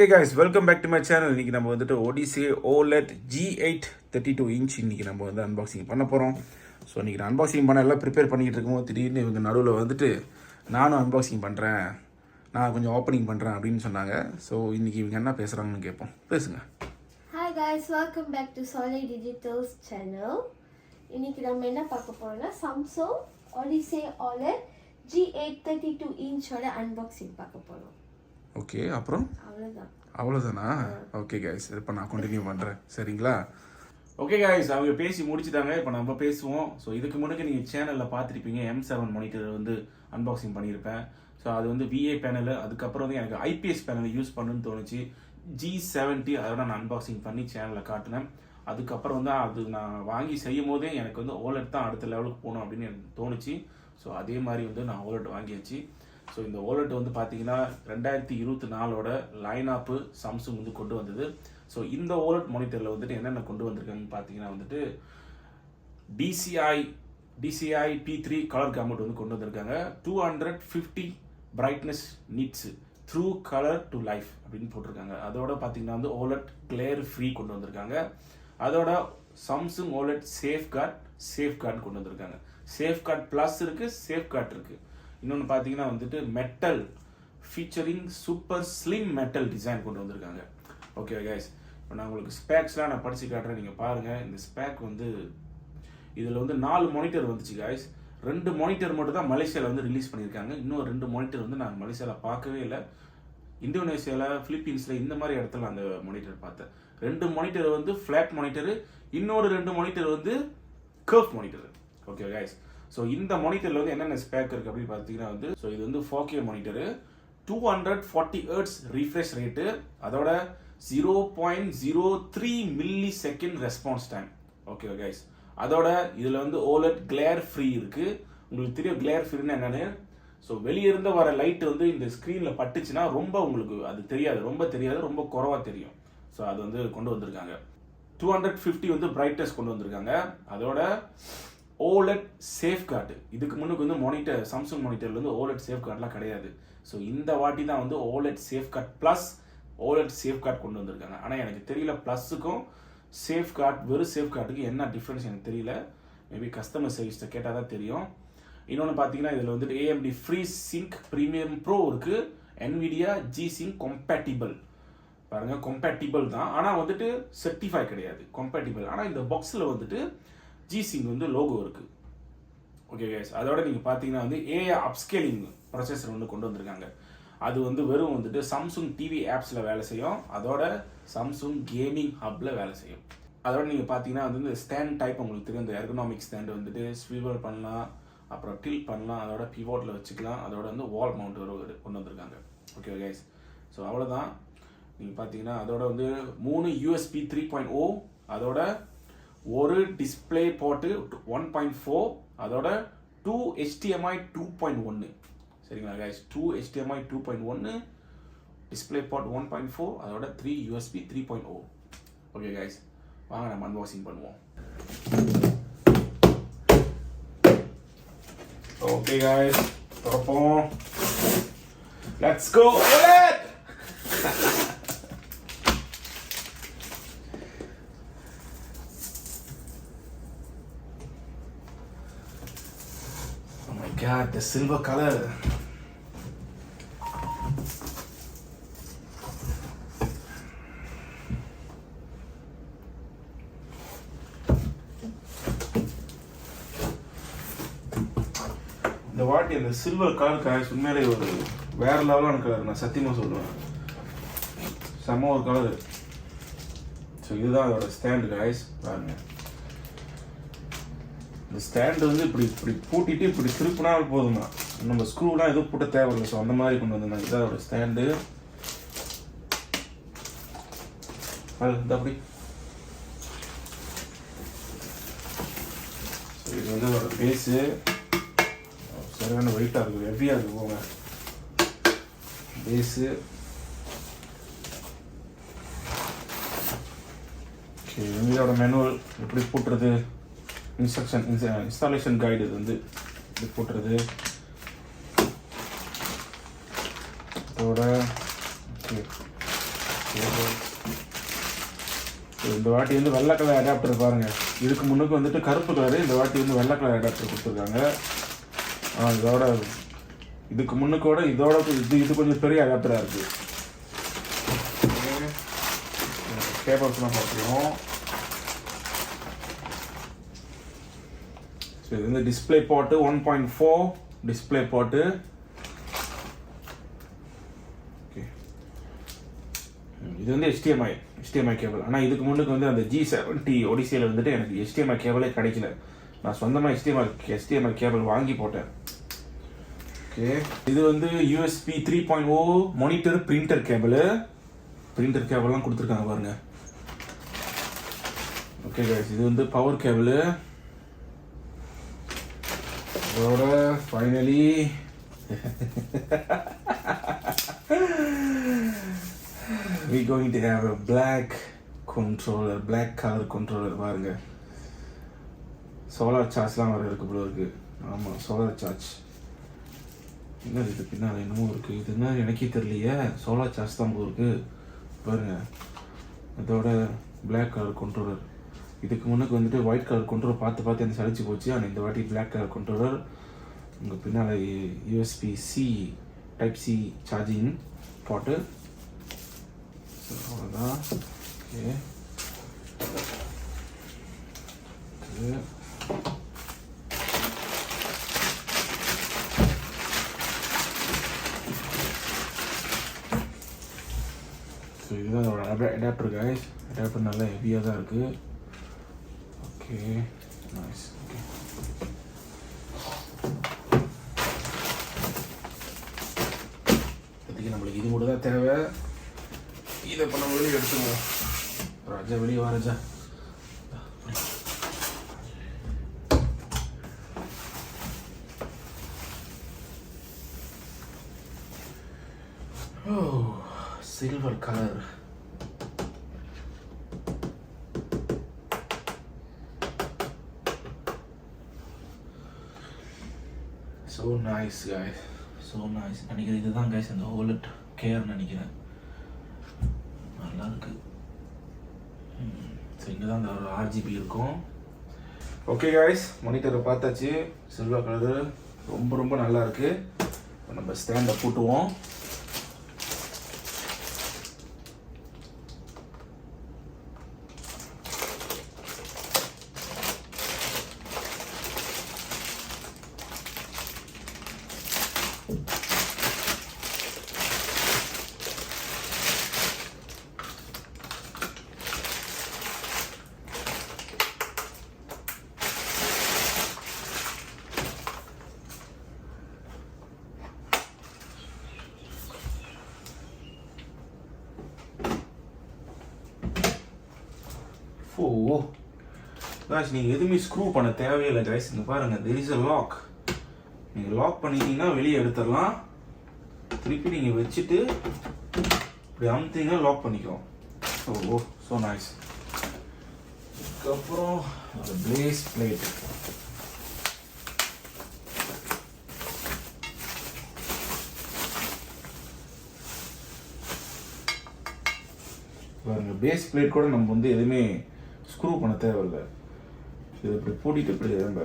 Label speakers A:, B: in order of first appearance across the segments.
A: Hey guys, welcome back to my channel. இன்னைக்கு நம்ம வந்துட்டு Odyssey OLED G8 32 inch இன்னைக்கு நம்ம வந்து அன்பாக்சிங் பண்ண போகிறோம். ஸோ இன்னைக்கு நான் அன்பாக்சிங் பண்ண எல்லாம் ப்ரிப்பேர் பண்ணிக்கிட்டு இருக்கும்போது திடீர்னு இவங்க நடுவில் வந்துட்டு நானும் அன்பாக்சிங் பண்ணுறேன், நான் கொஞ்சம் ஓப்பனிங் பண்ணுறேன் அப்படின்னு சொன்னாங்க. ஸோ இன்னைக்கு இவங்க என்ன பேசுகிறாங்கன்னு கேட்போம். பேசுங்க.
B: Hi guys, welcome back to Solid Digital's channel. இன்னைக்கு நம்ம என்ன பார்க்க போறோம்னா Samsung Odyssey OLED G8 32 inch ஓட அன்பாக்சிங் பார்க்க போறோம்.
A: ஓகே, அப்புறம் அவ்வளோதானா? ஓகே கைஸ், இப்போ நான் கண்டினியூ பண்ணுறேன், சரிங்களா? ஓகே கைஸ், அவங்க பேசி முடிச்சுட்டாங்க. இப்போ நம்ம பேசுவோம். ஸோ இதுக்கு முன்னாடி நீங்கள் சேனலில் பார்த்துருப்பீங்க, M7 மானிட்டர் வந்து அன்பாக்சிங் பண்ணியிருப்பேன். ஸோ அது வந்து VA பேனல். அதுக்கப்புறம் வந்து எனக்கு IPS பேனல் யூஸ் பண்ணுன்னு தோணுச்சு. G70 அதோட நான் அன்பாக்சிங் பண்ணி சேனலில் காட்டினேன். அதுக்கப்புறம் வந்து அது நான் வாங்கி செய்யும் போதே எனக்கு வந்து OLED தான் அடுத்த லெவலுக்கு போகணும் அப்படின்னு எனக்கு தோணுச்சு. ஸோ அதே மாதிரி வந்து நான் OLED வாங்கியாச்சு. ஸோ இந்த OLED வந்து பார்த்தீங்கன்னா 2024ஓட லைனாப்பு சாம்சங் வந்து கொண்டு வந்தது. ஸோ இந்த OLED மானிட்டரில் வந்துட்டு என்னென்ன கொண்டு வந்திருக்காங்கன்னு பார்த்தீங்கன்னா வந்துட்டு DCI P3 கலர் கேமட் வந்து கொண்டு வந்திருக்காங்க. 250 brightness nits through colour to life அப்படின்னு போட்டிருக்காங்க. அதோட பார்த்தீங்கன்னா வந்து OLED கிளேர் ஃப்ரீ கொண்டு வந்திருக்காங்க. அதோட சாம்சங் OLED சேஃப்கார்ட் கொண்டு வந்திருக்காங்க. சேஃப்கார்ட் ப்ளஸ் இருக்குது, சேஃப்கார்ட் இருக்குது. இன்னொன்று பார்த்தீங்கன்னா வந்துட்டு metal featuring super slim metal design கொண்டு வந்திருக்காங்க. ஓகே கைஸ், இப்போ நான் உங்களுக்கு ஸ்பேக்ஸ்லாம் நான் படித்து காட்டுறேன், நீங்கள் பாருங்கள். இந்த ஸ்பேக் வந்து இதில் வந்து 4 மானிட்டர் வந்துச்சு கைஸ். 2 மானிட்டர் மட்டும் தான் மலேசியாவில் வந்து ரிலீஸ் பண்ணியிருக்காங்க. இன்னும் 2 மானிட்டர் வந்து நான் மலேசியாவில் பார்க்கவே இல்லை. இந்தோனேஷியாவில், பிலிப்பீன்ஸில் இந்த மாதிரி இடத்துல அந்த மானிட்டர் பார்த்தேன். 2 மானிட்டர் வந்து ஃப்ளாட் மானிட்டரு, இன்னொரு 2 மானிட்டர் வந்து curve monitor. Okay guys, so இந்த மானிட்டரில் வந்து என்னென்ன ஸ்பேக் இருக்குது அப்படின்னு பார்த்தீங்கன்னா வந்து ஸோ இது வந்து 4K monitor, 240 Hz refresh rate, அதோட 0.03 milli second response time. Okay guys, அதோட இதில் வந்து OLED கிளேர் ஃப்ரீ இருக்குது. உங்களுக்கு தெரியும் கிளேர் ஃப்ரீன்னு என்னென்னு. ஸோ வெளியே இருந்து வர லைட் வந்து இந்த ஸ்க்ரீனில் பட்டுச்சுன்னா ரொம்ப உங்களுக்கு அது தெரியாது, ரொம்ப குறைவாக தெரியும். ஸோ அது வந்து கொண்டு வந்திருக்காங்க. 250 வந்து பிரைட்னஸ் கொண்டு வந்திருக்காங்க. அதோட OLED சேஃப்கார்டு, இதுக்கு முன்னுக்கு வந்து மானிட்டர் சாம்சங் மானிட்டரில் வந்து OLED சேஃப்கார்ட்லாம் கிடையாது. ஸோ இந்த வாட்டி தான் வந்து OLED safeguard plus OLED safeguard கொண்டு வந்திருக்காங்க. ஆனால் எனக்கு தெரியல ப்ளஸுக்கும் சேஃப்கார்ட் வெறும் சேஃப்கார்டுக்கு என்ன டிஃப்ரென்ஸ் எனக்கு தெரியல. மேபி கஸ்டமர் சர்வீஸ்ட்டை கேட்டால் தான் தெரியும். இன்னொன்று பார்த்தீங்கன்னா இதில் வந்துட்டு AMD free sync premium pro இருக்குது, NVIDIA G-Sync கம்பேட்டிபிள். பாருங்கள், கம்பேட்டிபிள் தான், ஆனால் வந்துட்டு சர்டிஃபை கிடையாது, கம்பேட்டிபிள். ஆனால் இந்த பாக்ஸில் வந்துட்டு G-Sync வந்து லோகோ இருக்குது. ஓகே கைஸ், அதோட நீங்கள் பார்த்தீங்கன்னா வந்து AI அப்ஸ்கேலிங் ப்ரொசஸர் வந்து கொண்டு வந்திருக்காங்க. அது வந்து வெறும் வந்துட்டு சாம்சங் TV ஆப்ஸில் வேலை செய்யும், அதோட சாம்சங் கேமிங் ஹப்பில் வேலை செய்யும். அதோட நீங்கள் பார்த்தீங்கன்னா வந்து இந்த ஸ்டாண்ட் டைப் உங்களுக்கு தெரியும், இந்த எர்கனாமிக் ஸ்டாண்டு வந்துட்டு ஸ்விவல் பண்ணலாம், அப்புறம் டில் பண்ணலாம், அதோட பிவோட்டில் வச்சுக்கலாம், அதோட வந்து வால் மவுண்ட் கொண்டு வந்திருக்காங்க. ஓகே கைஸ், ஸோ அவ்வளோதான். நீங்கள் பார்த்தீங்கன்னா அதோட வந்து 3 USB 3.0, அதோட ஒரு டிஸ்பிளே போர்ட்டு 1.4, அதோட 2 HDMI 2.1. சரிங்களா கைஸ், 2 HDMI 2.1, டிஸ்பிளே போர்ட் 1.4, அதோட 3 USB 3.0. ஓகே கைஸ், வாங்க நம்ம அன்பாக்சிங் பண்ணுவோம். ஓகே கைஸ், திறப்போம். Let's go. God, the silver color. இந்த வாட்டி அந்த சில்வர் கலர் காய்ஸ் உண்மையிலே ஒரு வேற லெவலான கலர், நான் சத்தியமாக சொல்லுவேன். செம்ம ஒரு கலரு. ஸோ இதுதான் அதோட ஸ்டாண்டு காய்ஸ், பாருங்க. இந்த ஸ்டாண்டு வந்து இப்படி பூட்டிட்டு இப்படி திருப்பினா போதுமா, நம்ம ஸ்க்ரூலாம் எதுவும் போட்ட தேவையில்லை. ஸோ அந்த மாதிரி கொண்டு வந்திருந்தாங்க. இதான் ஒரு ஸ்டாண்டு. அது அப்படி இது வந்து ஒரு பேஸு, சரியான வெயிட்டாக இருக்குது, ஹெவியாக இருக்குது. போங்க, பேஸு. ஓகே, இதோட மேனுவல் எப்படி போட்டுறது, இன்ஸ்டாலேஷன் கைடு இது வந்து இப்படி போட்டுறது. அதோட ஓகே இந்த வாட்டி வந்து வெள்ளை கலர் அடாப்டர் பாருங்கள். இதுக்கு முன்னுக்கு வந்துட்டு கருப்பு கலரு, இந்த வாட்டி வந்து வெள்ளை கலர் அடாப்டர் கொடுத்துருக்காங்க. இதோட இதுக்கு முன்னுக்கோட இதோட இது கொஞ்சம் பெரிய அடாப்டராக இருக்குது. கேபிள்ஸ்லாம் பார்த்துருவோம். ஸோ இது வந்து display port 1.4 display port. Okay, இது வந்து HDMI கேபிள். ஆனால் இதுக்கு முன்னுக்கு வந்து அந்த G70 ஒடிசியில் வந்துட்டு எனக்கு HDMI கேபிளே கிடைக்கல. நான் சொந்தமாக HDMI கேபிள் வாங்கி போட்டேன். ஓகே, இது வந்து USB 3.0 மானிட்டர் பிரிண்டர் கேபிள்லாம் கொடுத்துருக்காங்க பாருங்க. ஓகே கைஸ், இது வந்து பவர் கேபிள். அதோட finally we going to have a black color controller பாருங்க. சோலார் சார்ஜ்லாம் வர இருக்கு போல இருக்கு. ஆமாம், சோலார் சார்ஜ். என்ன இது பின்னால் என்னமோ இருக்குது, இது என்ன எனக்கே தெரியலையே. சோலார் சார்ஜ் தான் போல இருக்கு பாருங்க. அதோட பிளாக் கலர் கண்ட்ரோலர். இதுக்கு முன்னுக்கு வந்துட்டு ஒயிட் கலர் கண்ட்ரோலர் பார்த்து எனக்கு சளிச்சு போச்சு. ஆனால் இந்த வாட்டி பிளாக் கலர் கண்ட்ரோலர். உங்க பின்னால் USB-C டைப் சி சார்ஜிங் போட்டு. அவ்வளோதான். ஓகே, ஸோ இதுதான் அதோட அடாப்டர் கைஸ். அடாப்டர் நல்லா ஹெவியாக தான் இருக்குது. Okay, nice. ஓகே, இப்போதைக்கு நம்மளுக்கு இது மட்டும் தான் தேவை. இதை இப்போ நம்ம வெளியே எடுத்துருவோம். ராஜா வெளியே வா Raja. Silver colour. So nice guys, so nice. நினைக்கிறேன் இதுதான் கைஸ் அந்த OLED கேர் நினைக்கிறேன். நல்லா இருக்கு. ஸோ இங்கே தான் அந்த RGB இருக்கும். ஓகே கைஸ், மானிட்டரை பார்த்தாச்சு. சில்வர் கலரு ரொம்ப நல்லா இருக்கு. நம்ம ஸ்டாண்டை போட்டுவோம். ஓ காய்ஸ், நீங்கள் எதுவுமே ஸ்க்ரூ பண்ண தேவையில்லை கைஸ். இங்கே பாருங்கள், there is a lock. நீங்கள் லாக் பண்ணிட்டீங்கன்னா வெளியே எடுத்துடலாம். திருப்பி நீங்கள் வச்சுட்டு இப்படி அமுத்திங்கன்னா லாக் பண்ணிக்கும். So nice. அதுக்கப்புறம் ஒரு பேஸ் பிளேட். பாருங்க, பேஸ் பிளேட் கூட நம்ம வந்து எதுவுமே ஸ்க்ரூ பண்ண தேவையில்லை. இது இப்படி பூட்டிட்டு இப்படி நம்ம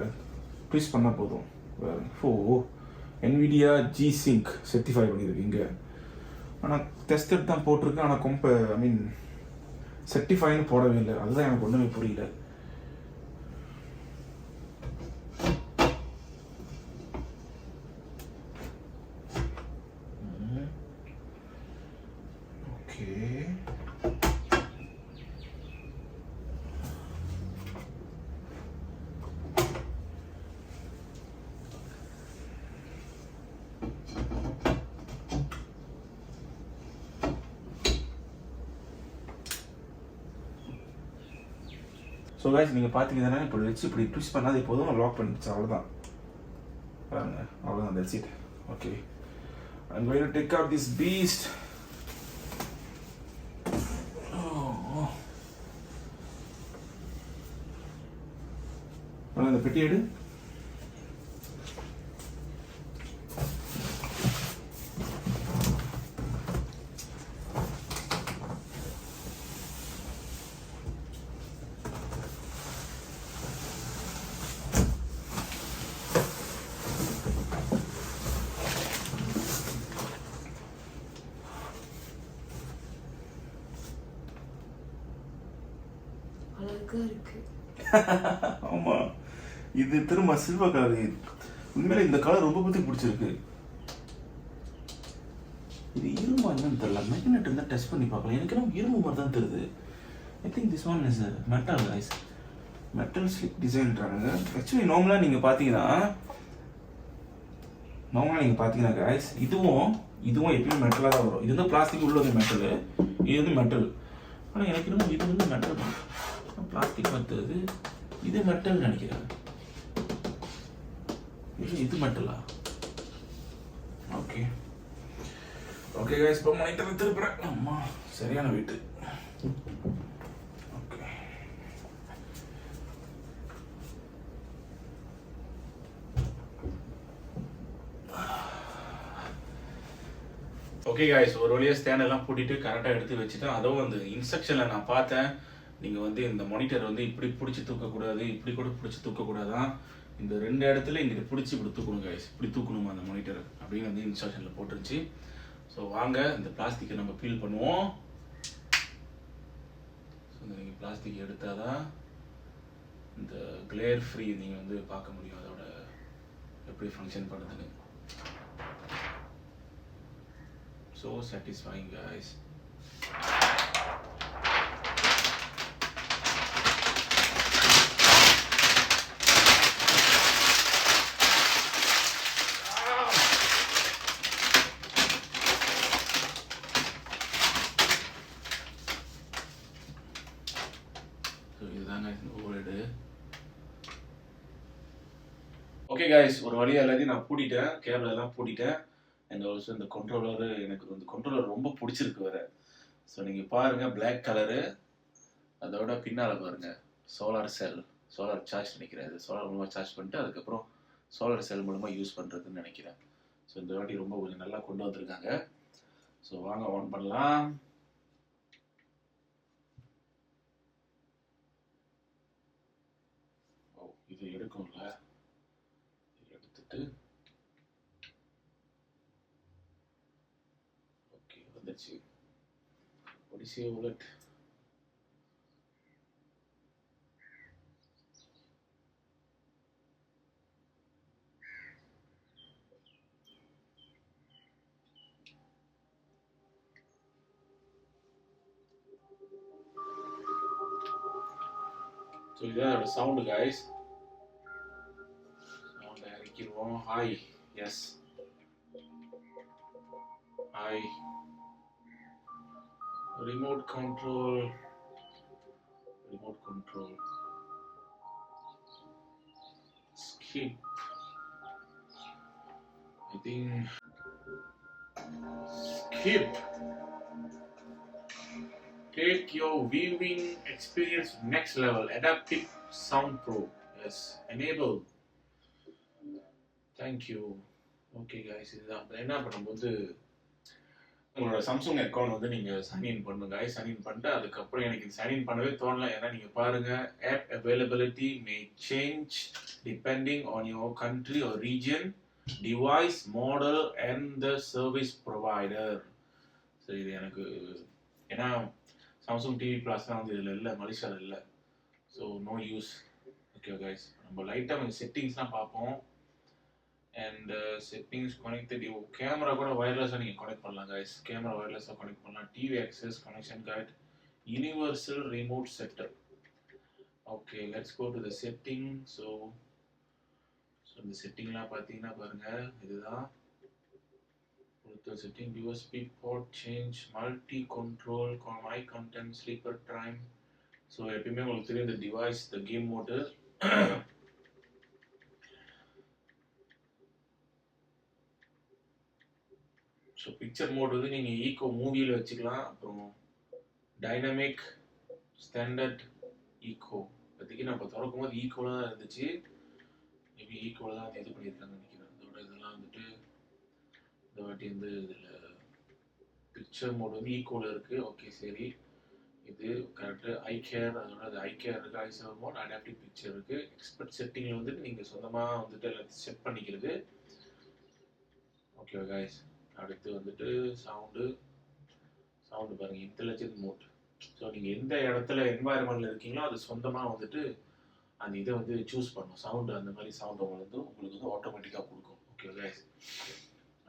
A: ட்விஸ்ட் பண்ணால் போதும். NVIDIA G-Sync செர்டிஃபை பண்ணியிருக்கு இங்கே. ஆனால் டெஸ்டட் தான் போட்டிருக்கு. ஆனால் செர்டிஃபைன்னு போடவே இல்லை. அதுதான் எனக்கு ஒன்றுமே புரியல. ஓகே, ஸோ கைஸ், நீங்கள் பார்த்தீங்கன்னா இப்படி வச்சு இப்படி ட்விஸ்ட் பண்ணாது போதும், லாக் பண்ணிடுச்சு. அவ்வளோதான் பாருங்க, அவ்வளோதான். That's it. Okay, I'm going to take out this beast. அந்த பெட்டி எடு.
B: அழகா இருக்கு.
A: ஆமா, இது திரும்ப சில்வர் கலர். உண்மையில இந்த கலர் ரொம்ப பத்தி பிடிச்சிருக்கு. இது இரும்பா என்னன்னு தெரியல. மேக்னெட் இருந்தால் டெஸ்ட் பண்ணி பார்க்கலாம். எனக்கு என்ன இரும்பு மாதிரி தான் தெரியுது. I think this one is metal guys. Metal slip டிசைன்றாங்க. ஆக்சுவலி நார்மலாக நீங்கள் பார்த்தீங்கன்னா கைஸ், இதுவும் எப்பயும் மெட்டலாக தான் வரும். இது வந்து பிளாஸ்டிக் உள்ள வந்து மெட்டலு, இது வந்து மெட்டல். ஆனால் எனக்கு இன்னும் இது வந்து மெட்டல் தான். பிளாஸ்டிக் மற்றது இது மெட்டல் நினைக்கிறேன். இது மெட்டலா? ஓகே ஓகே கைஸ், இப்போ மானிட்டர் திருப்புறேன். அம்மா சரியான வெயிட்டு. ஓகே ஓகே கைஸ், ஒரு வழியாக ஸ்டாண்ட் எல்லாம் பூட்டிட்டு கரெக்டாக எடுத்து வச்சுட்டேன். அதுவும் அந்த இன்ஸ்ட்ரக்ஷனில் நான் பார்த்தேன், நீங்கள் வந்து இந்த மானிட்டர் வந்து இப்படி பிடிச்சி தூக்கக்கூடாது, இப்படி கூட பிடிச்சி தூக்கக்கூடாதான். இந்த 2 இடத்துல இங்கிட்ட பிடிச்சி இப்படி தூக்கணும் கைஸ், இப்படி தூக்கணுமா அந்த மானிட்டர் அப்படின்னு வந்து இன்ஸ்ட்ரக்ஷனில் போட்டுருச்சு. ஸோ வாங்க இந்த பிளாஸ்டிக்கை நம்ம பீல் பண்ணுவோம். ஸோ நீங்கள் பிளாஸ்டிக் எடுத்தால் தான் இந்த கிளேர் ஃப்ரீ நீங்கள் வந்து பார்க்க முடியும், அதோட எப்படி ஃபங்க்ஷன் பண்ணுதுன்னு. So satisfying guys. So இதுதாங்க இந்த ஓல்டு. ஓகே கைஸ், ஒரு வழியாக எல்லாத்தையும் நான் பூட்டிட்டேன், கேபிள் எல்லாம் பூட்டிட்டேன். அண்ட் ஆல்சோ இந்த கண்ட்ரோலரு, எனக்கு இந்த கண்ட்ரோலர் ரொம்ப பிடிச்சிருக்கு வேறு. ஸோ நீங்கள் பாருங்கள், பிளாக் கலரு, அதோட பின்னால் பாருங்கள் சோலார் செல், சோலார் சார்ஜ் நினைக்கிறேன். இது சோலார் மூலமாக சார்ஜ் பண்ணிட்டு அதுக்கப்புறம் சோலார் செல் மூலமாக யூஸ் பண்ணுறதுன்னு நினைக்கிறேன். ஸோ இந்த வாட்டி ரொம்ப கொஞ்சம் நல்லா கொண்டு வந்திருக்காங்க. ஸோ வாங்க ஆன் பண்ணலாம். ஓ, இது எடுக்கும்ல, இது எடுத்துட்டு ஓகே வந்துடுச்சு. ஒடிசே OLED. ஸோ இதுதான் அதோட சவுண்டு கைஸ். சவுண்டை இறக்கிடுவோம். Hi, yes hi. Remote control, skip, I think skip. Take your viewing experience next level. Adaptive Sound Pro. Yes, enable. Thank you. Okay guys, இதுதான் என்ன பண்ணும்போது உங்களோட சாம்சங் அக்கௌண்ட் வந்து நீங்கள் சைன்இன் பண்ணுங்க. சைன்இன் பண்ணிட்டு அதுக்கப்புறம் எனக்கு சைன்இன் பண்ணவே தோணல. ஏன்னா நீங்கள் பாருங்கள், app availability may change depending on your country or region, device model and the service provider. So இது எனக்கு ஏன்னா சாம்சங் டிவி ப்ளஸ்லாம் வந்து இதில் இல்லை, மலேசியாவில் இல்லை. So no use. Okay guys, நம்ம லைட்டாக கொஞ்சம் செட்டிங்ஸ்லாம் பார்ப்போம். அண்ட் செட்டிங்ஸ் கனெக்டட், கேமரா கூட வயர்லெஸ்ஸாக நீங்கள் கனெக்ட் பண்ணலாம் கைஸ். கேமரா வயர்லெஸ்ஸாக கனெக்ட் பண்ணலாம். TV access, connection guide, universal remote setup. Okay, let's go to the setting. So இந்த செட்டிங்லாம் பார்த்தீங்கன்னா பாருங்கள், இதுதான் கொடுத்த setting. USB port change, multi control, my content, sleeper time. So எப்பயுமே உங்களுக்கு தெரியும் இந்த டிவைஸ், இந்த game mode. So picture mode வந்து நீங்கள் ஈகோ மூவியில் வச்சுக்கலாம். அப்புறம் டைனமிக், ஸ்டாண்டர்ட், ஈகோ. இப்போதைக்கு நான் இப்போ திறக்கும் போது ஈகோவில் தான் இருந்துச்சு. மேபி ஈகோவில் தான் இது பண்ணியிருக்காங்கன்னு நினைக்கிறேன். அதோட இதெல்லாம் வந்துட்டு இந்த வாட்டி வந்து இதில் பிக்சர் மோட் வந்து ஈகோவில் இருக்குது. ஓகே சரி, இது கரெக்டு. ஐ கேர், அதோட அது ஐ கேர் இருக்குது. ஐ செவன் மோட், அடாப்டிவ் பிக்சர் இருக்குது. எக்ஸ்பர்ட் செட்டிங்கில் வந்துட்டு நீங்கள் சொந்தமாக வந்துட்டு எல்லாத்தையும் செட் பண்ணிக்கிறது. ஓகே கைஸ், அடுத்து வந்துட்டு சவுண்டு பாருங்கள், இன்டெலிஜென்ட் மோட். ஸோ நீங்கள் எந்த இடத்துல என்வாயர்மெண்ட்டில் இருக்கீங்களோ அது சொந்தமாக வந்துட்டு அந்த இதை வந்து சூஸ் பண்ணும். சவுண்டு அந்த மாதிரி சவுண்டு உங்களுக்கு வந்து ஆட்டோமேட்டிக்காக கொடுக்கும். Okay guys.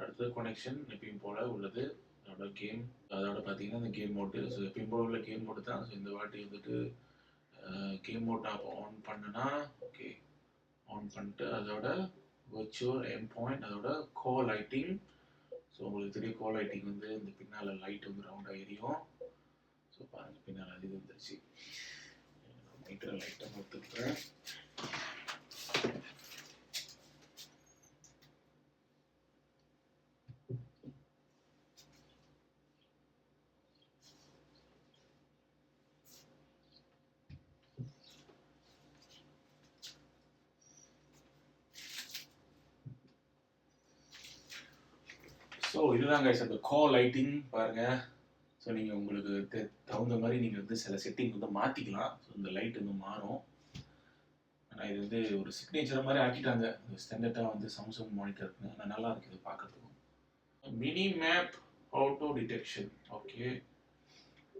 A: அடுத்தது கனெக்ஷன் எப்பயும் போல் உள்ளது. அதோட கேம், அதோட பார்த்தீங்கன்னா இந்த கேம் மோட்டு. ஸோ எப்பயும் போல் உள்ள கேம் மோட்டு தான். ஸோ இந்த வாட்டி வந்துட்டு கேம் மோட் ஆன் பண்ணுனா ஓகே ஆன் பண்ணிட்டு அதோட virtual endpoint, அதோட கோ லைட்டிங். ஸோ உங்களுக்கு தெரியும் கோ லைட்டிங் வந்து இந்த பின்னால் லைட் வந்து ரவுண்டாக எரியும். ஸோ பாருங்கள் பின்னால் அது வந்துருச்சு. லைட்டர் லைட்டாக எடுத்துக்கிறேன். ஸோ இதுதான் கைஸ் அந்த கோ லைட்டிங் பாருங்கள். ஸோ நீங்கள் உங்களுக்கு தகுந்த மாதிரி நீங்கள் வந்து சில செட்டிங் வந்து மாற்றிக்கலாம். ஸோ இந்த லைட் வந்து மாறும். ஆனால் இது வந்து ஒரு சிக்னேச்சர் மாதிரி ஆக்கிட்டாங்க ஸ்டாண்டர்டாக வந்து சாம்சங் மானிட்டருக்குன்னு. ஆனால் நல்லா இருக்குது பார்க்கறதுக்கும். Mini map auto detection. Okay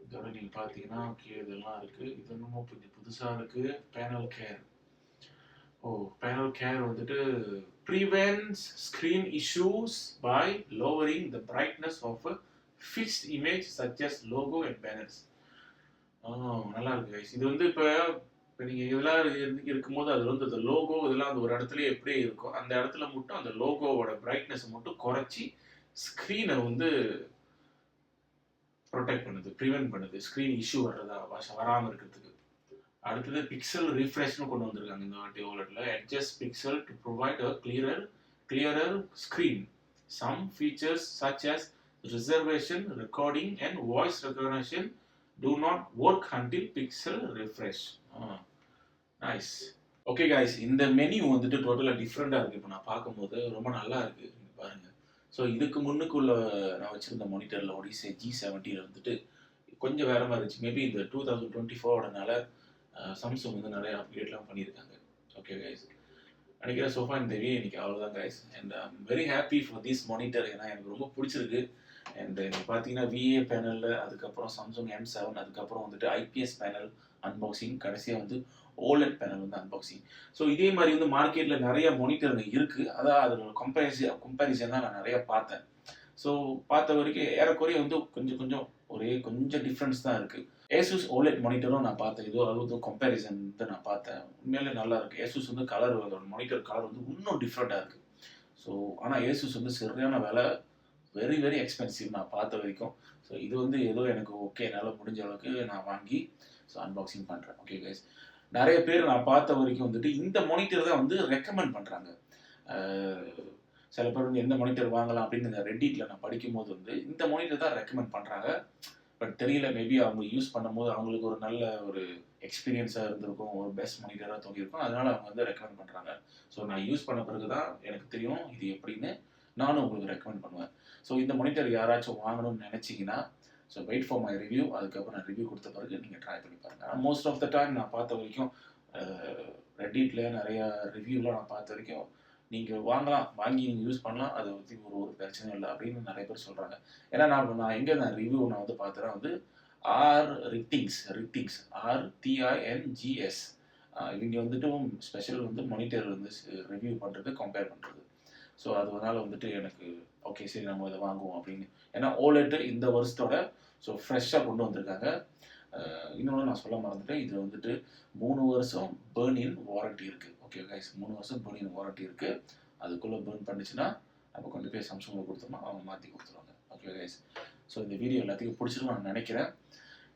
A: இதோட நீங்கள் பார்த்தீங்கன்னா ஓகே இதெல்லாம் இருக்குது. இது இன்னமும் கொஞ்சம் புதுசாக இருக்குது. Panel care. Panel care வந்துட்டு prevents screen issues by lowering the brightness of a fixed image such as logo and banners. நல்லா இருக்கு guys. இது வந்து இப்போ நீங்கள் இதெல்லாம் இருக்கும்போது அது வந்து அந்த லோகோ இதெல்லாம் அந்த ஒரு இடத்துல எப்படி இருக்கும் அந்த இடத்துல மட்டும் அந்த லோகோவோட பிரைட்னஸ் மட்டும் குறைச்சி ஸ்க்ரீனை வந்து ப்ரொடெக்ட் பண்ணுது, ப்ரிவென்ட் பண்ணுது ஸ்க்ரீன் இஷ்யூ வராமல் இருக்கிறதுக்கு. அடுத்தது பிக்சல் ரிஃப்ரெஷ்னு கொண்டு வந்திருக்காங்க இந்த வாட்டி ஓலட்ல. Adjust pixel to provide a clearer screen. Some features such as reservation, recording and voice recognition do not work until pixel refresh. Nice. Okay guys, இந்த மெனு வந்துட்டு டோட்டலாக டிஃப்ரெண்டாக இருக்குது. இப்போ நான் பார்க்கும்போது ரொம்ப நல்லா இருக்குது. நீங்கள் பாருங்கள். ஸோ இதுக்கு முன்னுக்குள்ள நான் வச்சுருந்த மானிட்டரில் ஒடிசே G70 வந்துட்டு கொஞ்சம் வேறு மாதிரி இருந்துச்சு. மேபி இந்த 2024ஓடனால சாம்சங் வந்து நிறைய அப்கிரேட்லாம் பண்ணியிருக்காங்க. ஓகே கைஸ், நினைக்கிறேன் சோஃபா இந்த வீடியோ இன்னைக்கு அவ்வளோதான் guys. And I'm very happy for this monitor. ஏன்னா எனக்கு ரொம்ப பிடிச்சிருக்கு. அண்ட் நீங்கள் பார்த்தீங்கன்னா VA பேனலில், அதுக்கப்புறம் சாம்சங் M7, அதுக்கப்புறம் வந்துட்டு IPS பேனல் அன்பாக்சிங், கடைசியாக வந்து OLED பேனல் வந்து அன்பாக்சிங். ஸோ இதே மாதிரி வந்து மார்க்கெட்டில் நிறைய மானிட்டருங்க இருக்குது. அதான் அதோட கம்பேரிசன் தான் நான் நிறையா பார்த்தேன். ஸோ பார்த்த வரைக்கும் ஏறக்குறைய வந்து கொஞ்சம் டிஃப்ரென்ஸ் தான் இருக்குது. ஏசூஸ் OLED மானிட்டரும் நான் பார்த்தேன். அது வந்து கம்பேரிசன் தான் நான் பார்த்தேன். உண்மையிலே நல்லா இருக்குது. ஏசூஸ் வந்து கலர், அதோட மானிட்டர் கலர் வந்து இன்னும் டிஃப்ரெண்ட்டாக இருக்குது. ஸோ ஆனால் ஏசூஸ் வந்து சரியான விலை, வெரி வெரி எக்ஸ்பென்சிவ் நான் பார்த்த வரைக்கும். ஸோ இது வந்து ஏதோ எனக்கு ஓகே, என்னால் முடிஞ்ச அளவுக்கு நான் வாங்கி ஸோ அன்பாக்சிங் பண்ணுறேன். ஓகே கைஸ், நிறைய பேர் நான் பார்த்த வரைக்கும் வந்துட்டு இந்த மானிட்டர் தான் வந்து ரெக்கமெண்ட் பண்ணுறாங்க. சில பேர் வந்து எந்த மானிட்டர் வாங்கலாம் அப்படின்னு இந்த ரெட்டிட்டில் நான் படிக்கும்போது வந்து இந்த மானிட்டர் தான் ரெக்கமெண்ட் பண்ணுறாங்க. பட் தெரியல, மேபி அவங்க யூஸ் பண்ணும்போது அவங்களுக்கு ஒரு நல்ல ஒரு எக்ஸ்பீரியன்ஸாக இருந்திருக்கும், ஒரு பெஸ்ட் மானிட்டராக தோங்கியிருக்கும், அதனால் அவங்க வந்து ரெக்கமெண்ட் பண்ணுறாங்க. ஸோ நான் யூஸ் பண்ண பிறகு தான் எனக்கு தெரியும் இது எப்படின்னு. நானும் உங்களுக்கு ரெக்கமெண்ட் பண்ணுவேன். ஸோ இந்த மானிட்டர் யாராச்சும் வாங்கணும்னு நினச்சிங்கன்னா so wait for my review. அதுக்கப்புறம் நான் ரிவ்யூ கொடுத்த பிறகு நீங்கள் ட்ரை பண்ணி பாருங்கள். மோஸ்ட் ஆஃப் த டைம் நான் பார்த்த வரைக்கும் ரெட்டிட்டில் நிறையா ரிவ்யூலாம் நான் பார்த்த வரைக்கும் நீங்கள் வாங்கி நீங்கள் யூஸ் பண்ணலாம், அதை பற்றி ஒரு பிரச்சனை இல்லை அப்படின்னு நிறைய பேர் சொல்கிறாங்க. ஏன்னா நான் எங்கே நான் ரிவ்யூ நான் வந்து பார்த்தேன்னா வந்து ரிட்டிங்ஸ் RTINGS இவங்க வந்துட்டு ஸ்பெஷல் வந்து மானிட்டர் வந்து ரிவ்யூ பண்ணுறது, கம்பேர் பண்ணுறது. ஸோ அதனால வந்துட்டு எனக்கு ஓகே சரி நம்ம இதை வாங்குவோம் அப்படின்னு. ஏன்னா OLED இந்த வருஷத்தோட ஸோ ஃப்ரெஷ்ஷாக கொண்டு வந்திருக்காங்க. இன்னொன்று நான் சொல்ல மறந்துட்டேன், இதில் வந்துட்டு 3 வருஷம் பேர்ன் இன் வாரண்ட்டி இருக்குது. ஓகே கைஸ், 3 வருஷம் பேர்ன் இன் வாரண்ட்டி இருக்குது. அதுக்குள்ளே பேர்ன் பண்ணிச்சுன்னா நம்ம கொண்டு போய் சாம்சங்கில் கொடுத்தோம்னா அவங்க மாற்றி கொடுத்துருவாங்க. ஓகே கைஸ், ஸோ இந்த வீடியோ எல்லாத்துக்கும் பிடிச்சிருக்கும் நான் நினைக்கிறேன்.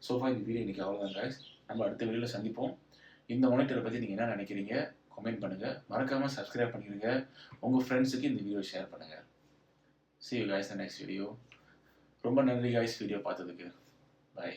A: சோஃபா இந்த வீடியோ இன்றைக்கி அவ்வளோதான் கைஸ். நம்ம அடுத்த வீடியோவில் சந்திப்போம். இந்த மானிட்டரை பற்றி நீங்கள் என்ன நினைக்கிறீங்க கமெண்ட் பண்ணுங்கள். மறக்காமல் சப்ஸ்கிரைப் பண்ணிடுங்க. உங்கள் ஃப்ரெண்ட்ஸுக்கு இந்த வீடியோ ஷேர் பண்ணுங்கள். See you guys in the next video. ரொம்ப நன்றி guys வீடியோ பார்த்ததுக்கு. Bye.